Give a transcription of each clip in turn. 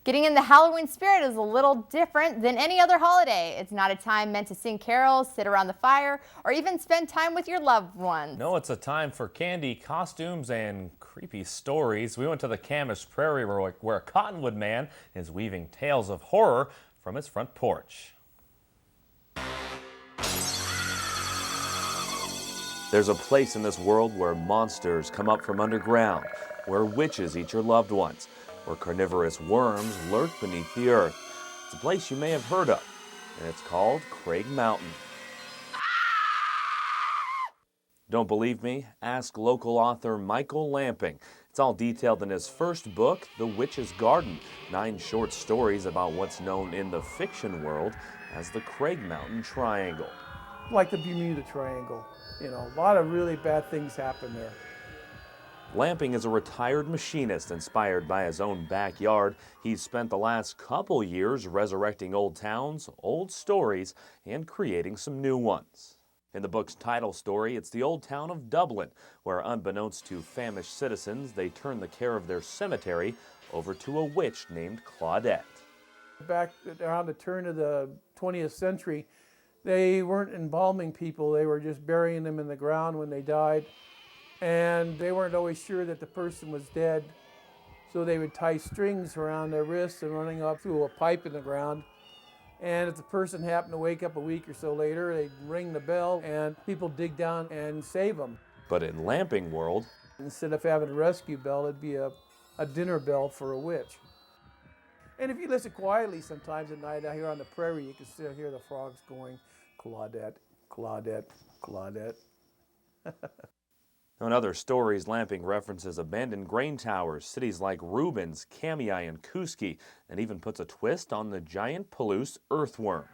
Getting in the Halloween spirit is a little different than any other holiday. It's not a time meant to sing carols, sit around the fire, or even spend time with your loved ones. No, it's a time for candy, costumes, and creepy stories. We went to the Camas Prairie where a cottonwood man is weaving tales of horror from his front porch. There's a place in this world where monsters come up from underground, where witches eat your loved ones, where carnivorous worms lurk beneath the earth. It's a place you may have heard of, and it's called Craig Mountain. Don't believe me? Ask local author Michael Lamping. It's all detailed in his first book, The Witch's Garden, 9 short stories about what's known in the fiction world as the Craig Mountain Triangle. Like the Bermuda Triangle. You know, a lot of really bad things happen there. Lamping is a retired machinist inspired by his own backyard. He's spent the last couple years resurrecting old towns, old stories, and creating some new ones. In the book's title story, it's the old town of Dublin, where unbeknownst to famished citizens, they turn the care of their cemetery over to a witch named Claudette. Back around the turn of the 20th century, they weren't embalming people, they were just burying them in the ground when they died. And they weren't always sure that the person was dead, so they would tie strings around their wrists and running up through a pipe in the ground. And if the person happened to wake up a week or so later, they'd ring the bell and people dig down and save them. But in Lamping world, instead of having a rescue bell, it'd be a dinner bell for a witch. And if you listen quietly sometimes at night out here on the prairie, you can still hear the frogs going, Claudette, Claudette, Claudette. in other stories, Lamping references abandoned grain towers, cities like Rubens, Kamiah, and Kuski, and even puts a twist on the giant Palouse earthworm.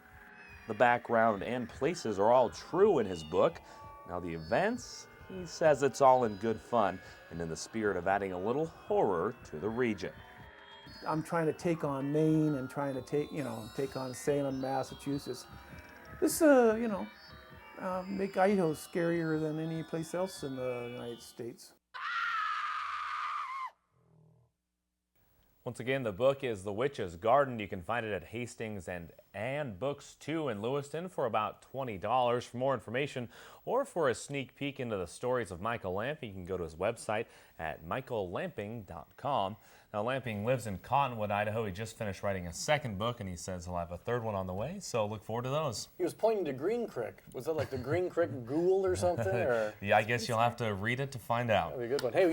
The background and places are all true in his book. Now the events, he says it's all in good fun and in the spirit of adding a little horror to the region. I'm trying to take on Maine and trying to take on Salem, Massachusetts. This, make Idaho scarier than any place else in the United States. Once again, the book is The Witch's Garden. You can find it at Hastings and Books 2 in Lewiston for about $20. For more information or for a sneak peek into the stories of Michael Lamping, you can go to his website at michaellamping.com. Now, Lamping lives in Cottonwood, Idaho. He just finished writing a second book, and he says he'll have a third one on the way, so look forward to those. He was pointing to Green Creek. Was that like the Green Creek Ghoul or something? Or? Yeah, I guess you'll have to read it to find out. That'd be a good one. Hey,